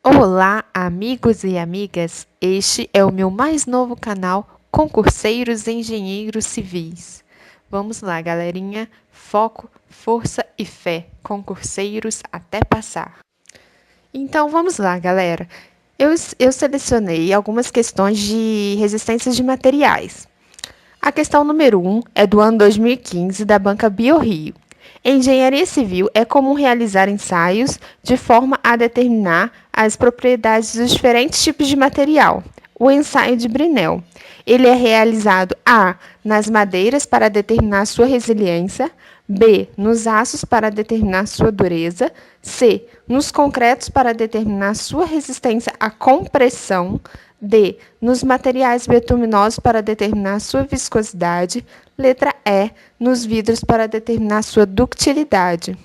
Olá, amigos e amigas! Este é o meu mais novo canal Concurseiros Engenheiros Civis. Vamos lá, galerinha! Foco, força e fé. Concurseiros até passar. Então, vamos lá, galera. Eu selecionei algumas questões de resistências de materiais. A questão número 1 é do ano 2015, da banca BioRio. Em engenharia civil, é comum realizar ensaios de forma a determinar as propriedades dos diferentes tipos de material. O ensaio de Brinell. Ele é realizado A. nas madeiras para determinar sua resiliência, B. nos aços para determinar sua dureza, C. nos concretos para determinar sua resistência à compressão, D. nos materiais betuminosos para determinar sua viscosidade, letra E. nos vidros para determinar sua ductilidade.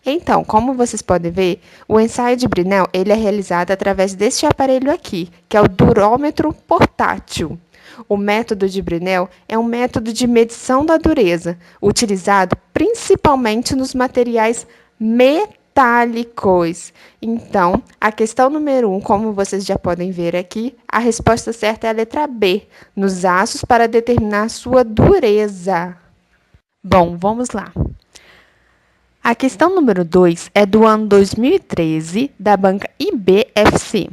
Então, como vocês podem ver, o ensaio de Brinell ele é realizado através deste aparelho aqui, que é o durômetro portátil. O método de Brinell é um método de medição da dureza, utilizado principalmente nos materiais metálicos. Então, a questão número 1, como vocês já podem ver aqui, a resposta certa é a letra B, nos aços para determinar sua dureza. Bom, vamos lá. A questão número 2 é do ano 2013, da banca IBFC.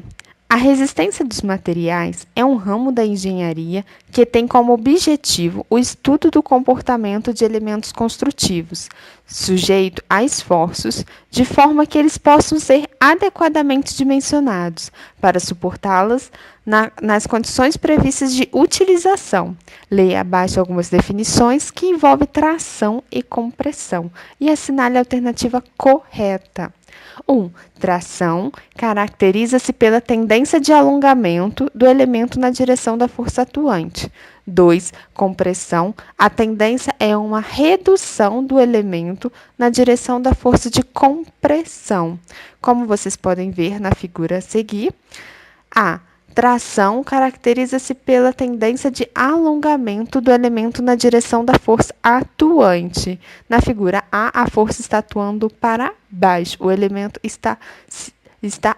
A resistência dos materiais é um ramo da engenharia que tem como objetivo o estudo do comportamento de elementos construtivos, sujeito a esforços, de forma que eles possam ser adequadamente dimensionados para suportá-las nas condições previstas de utilização. Leia abaixo algumas definições que envolvem tração e compressão e assinale a alternativa correta. 1. Tração caracteriza-se pela tendência de alongamento do elemento na direção da força atuante. 2. Compressão. A tendência é uma redução do elemento na direção da força de compressão. Como vocês podem ver na figura a seguir, A. Tração caracteriza-se pela tendência de alongamento do elemento na direção da força atuante. Na figura A força está atuando para baixo, o elemento está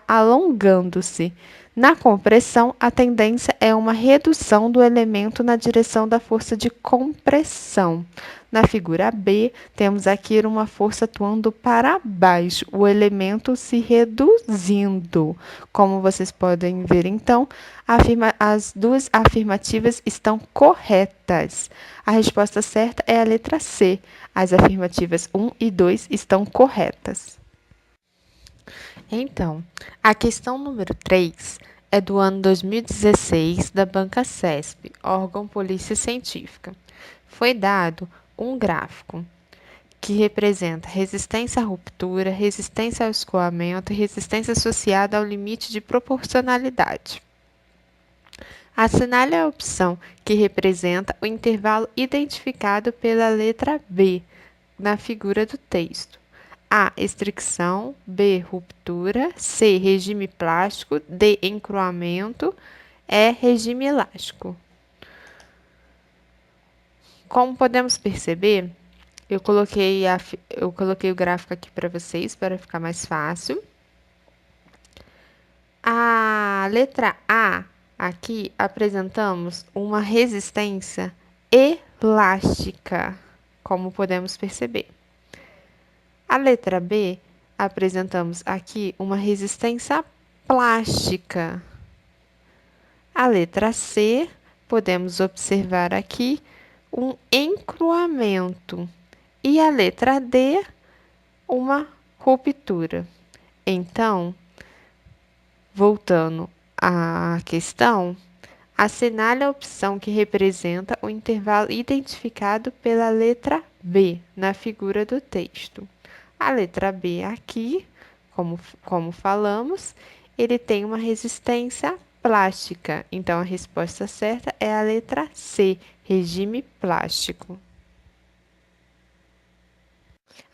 alongando-se. Na compressão, a tendência é uma redução do elemento na direção da força de compressão. Na figura B, temos aqui uma força atuando para baixo, o elemento se reduzindo. Como vocês podem ver, então, as duas afirmativas estão corretas. A resposta certa é a letra C. As afirmativas 1 e 2 estão corretas. Então, a questão número 3 é do ano 2016, da banca CESP, órgão Polícia Científica. Foi dado um gráfico que representa resistência à ruptura, resistência ao escoamento e resistência associada ao limite de proporcionalidade. Assinale a opção que representa o intervalo identificado pela letra B na figura do texto. A. Estricção. B. Ruptura. C. Regime plástico. D. Encruamento. E. Regime elástico. Como podemos perceber, eu coloquei o gráfico aqui para vocês, para ficar mais fácil. A letra A, aqui apresentamos uma resistência elástica, como podemos perceber. A letra B, apresentamos aqui uma resistência plástica. A letra C, podemos observar aqui um encruamento. E a letra D, uma ruptura. Então, voltando à questão, assinale a opção que representa o intervalo identificado pela letra B na figura do texto. A letra B aqui, como falamos, ele tem uma resistência plástica. Então, a resposta certa é a letra C, regime plástico.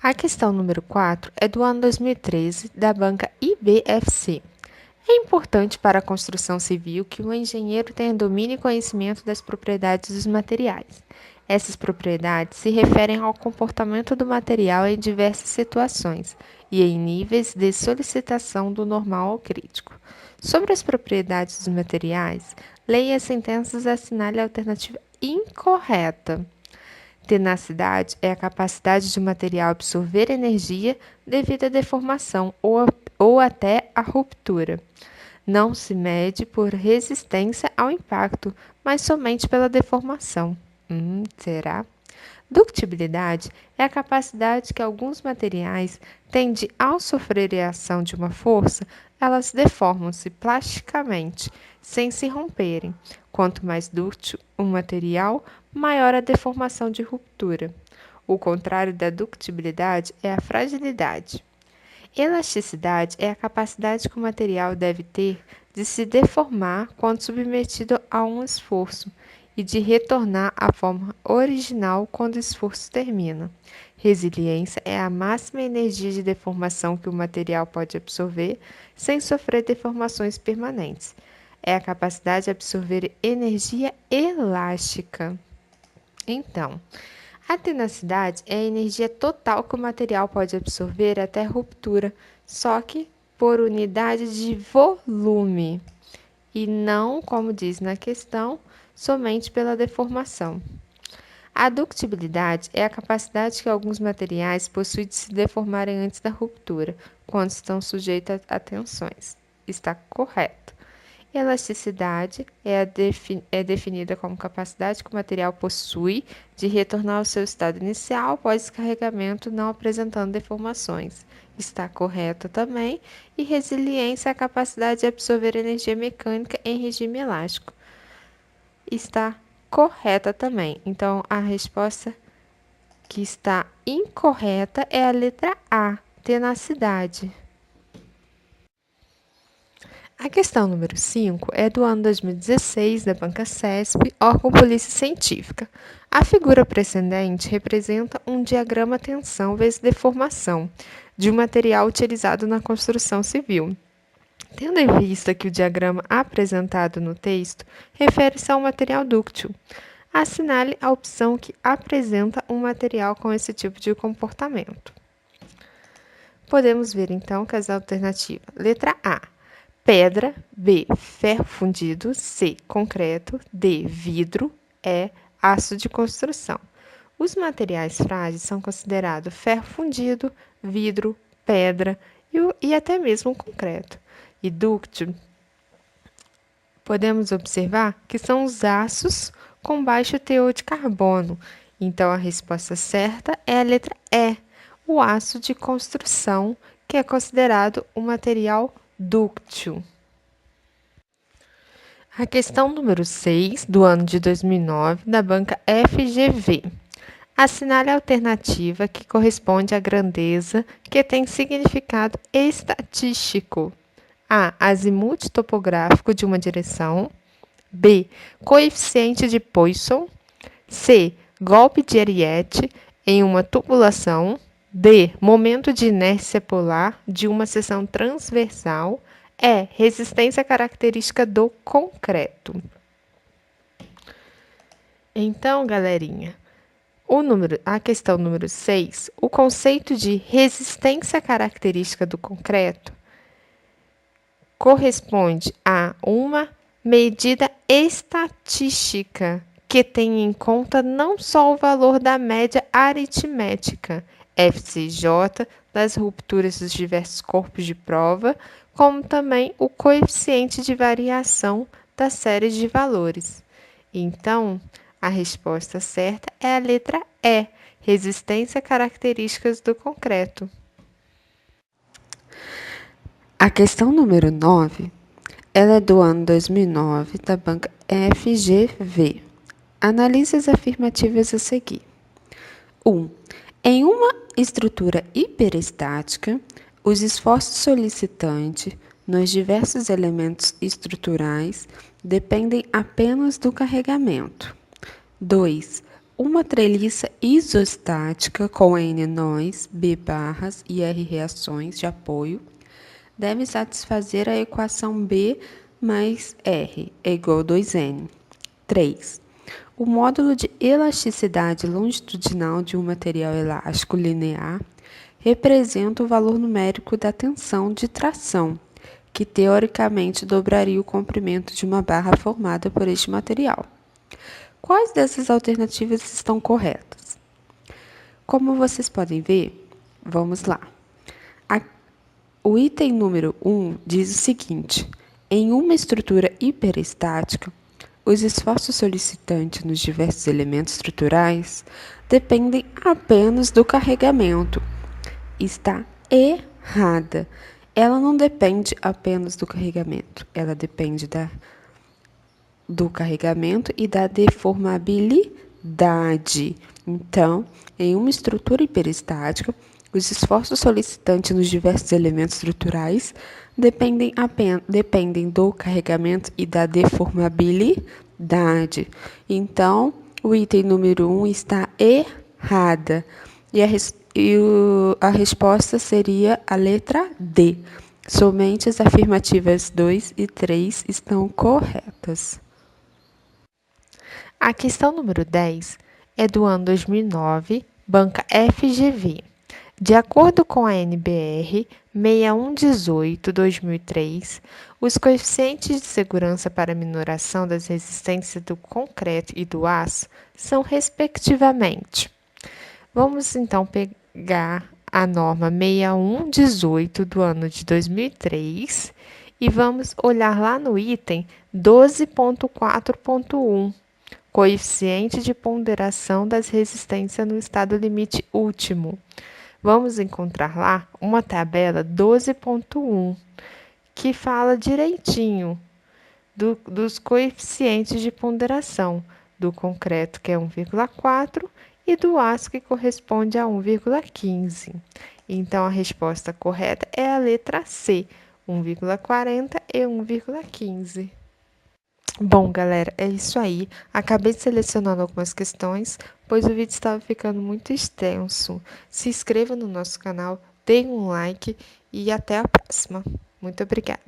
A questão número 4 é do ano 2013, da banca IBFC. É importante para a construção civil que o engenheiro tenha domínio e conhecimento das propriedades dos materiais. Essas propriedades se referem ao comportamento do material em diversas situações e em níveis de solicitação do normal ao crítico. Sobre as propriedades dos materiais, leia as sentenças e assinale a alternativa incorreta. Tenacidade é a capacidade de um material absorver energia devido à deformação ou até à ruptura. Não se mede por resistência ao impacto, mas somente pela deformação. Será? Ductibilidade é a capacidade que alguns materiais têm de, ao sofrerem a ação de uma força, elas deformam-se plasticamente, sem se romperem. Quanto mais dúctil o material, maior a deformação de ruptura. O contrário da ductibilidade é a fragilidade. Elasticidade é a capacidade que o material deve ter de se deformar quando submetido a um esforço e de retornar à forma original quando o esforço termina. Resiliência é a máxima energia de deformação que o material pode absorver sem sofrer deformações permanentes. É a capacidade de absorver energia elástica. Então, a tenacidade é a energia total que o material pode absorver até ruptura, só que por unidade de volume, e não, como diz na questão, somente pela deformação. A ductibilidade é a capacidade que alguns materiais possuem de se deformarem antes da ruptura, quando estão sujeitos a tensões. Está correto. Elasticidade é definida como capacidade que o material possui de retornar ao seu estado inicial após descarregamento, não apresentando deformações. Está correto também. E resiliência é a capacidade de absorver energia mecânica em regime elástico. Está correta também. Então, a resposta que está incorreta é a letra A, tenacidade. A questão número 5 é do ano 2016, da Banca CESP, órgão Polícia Científica. A figura precedente representa um diagrama tensão vezes deformação de um material utilizado na construção civil. Tendo em vista que o diagrama apresentado no texto refere-se a um material dúctil, assinale a opção que apresenta um material com esse tipo de comportamento. Podemos ver então que as alternativas: letra A, pedra; B, ferro fundido; C, concreto; D, vidro; E, aço de construção. Os materiais frágeis são considerados ferro fundido, vidro, pedra e até mesmo concreto. E dúctil, podemos observar que são os aços com baixo teor de carbono. Então, a resposta certa é a letra E, o aço de construção, que é considerado um material dúctil. A questão número 6, do ano de 2009, da banca FGV. Assinale a alternativa que corresponde à grandeza que tem significado estatístico. A, azimuth topográfico de uma direção. B, coeficiente de Poisson. C, golpe de Ariete em uma tubulação. D, momento de inércia polar de uma seção transversal. E, resistência característica do concreto. Então, galerinha, a questão número 6, o conceito de resistência característica do concreto corresponde a uma medida estatística que tem em conta não só o valor da média aritmética, FCJ, das rupturas dos diversos corpos de prova, como também o coeficiente de variação da série de valores. Então, a resposta certa é a letra E, resistência características do concreto. A questão número 9, ela é do ano 2009, da banca FGV. Analise as afirmativas a seguir. 1. Em uma estrutura hiperestática, os esforços solicitantes nos diversos elementos estruturais dependem apenas do carregamento. 2. Uma treliça isostática com N nós, B barras e R reações de apoio deve satisfazer a equação B mais R é igual a 2N. 3. O módulo de elasticidade longitudinal de um material elástico linear representa o valor numérico da tensão de tração, que teoricamente dobraria o comprimento de uma barra formada por este material. Quais dessas alternativas estão corretas? Como vocês podem ver, vamos lá. O item número 1 diz o seguinte: em uma estrutura hiperestática, os esforços solicitantes nos diversos elementos estruturais dependem apenas do carregamento. Está errada. Ela não depende apenas do carregamento, ela depende do carregamento e da deformabilidade. Então, em uma estrutura hiperestática, os esforços solicitantes nos diversos elementos estruturais dependem do carregamento e da deformabilidade. Então, o item número 1 está errada. E a resposta seria a letra D. Somente as afirmativas 2 e 3 estão corretas. A questão número 10 é do ano 2009, banca FGV. De acordo com a NBR 6118/2003, os coeficientes de segurança para minoração das resistências do concreto e do aço são respectivamente. Vamos então pegar a norma 6118 do ano de 2003 e vamos olhar lá no item 12.4.1. Coeficiente de ponderação das resistências no estado limite último. Vamos encontrar lá uma tabela 12.1, que fala direitinho dos coeficientes de ponderação do concreto, que é 1,4, e do aço, que corresponde a 1,15. Então, a resposta correta é a letra C, 1,40 e 1,15. Bom, galera, é isso aí. Acabei selecionando algumas questões, pois o vídeo estava ficando muito extenso. Se inscreva no nosso canal, dê um like e até a próxima. Muito obrigada.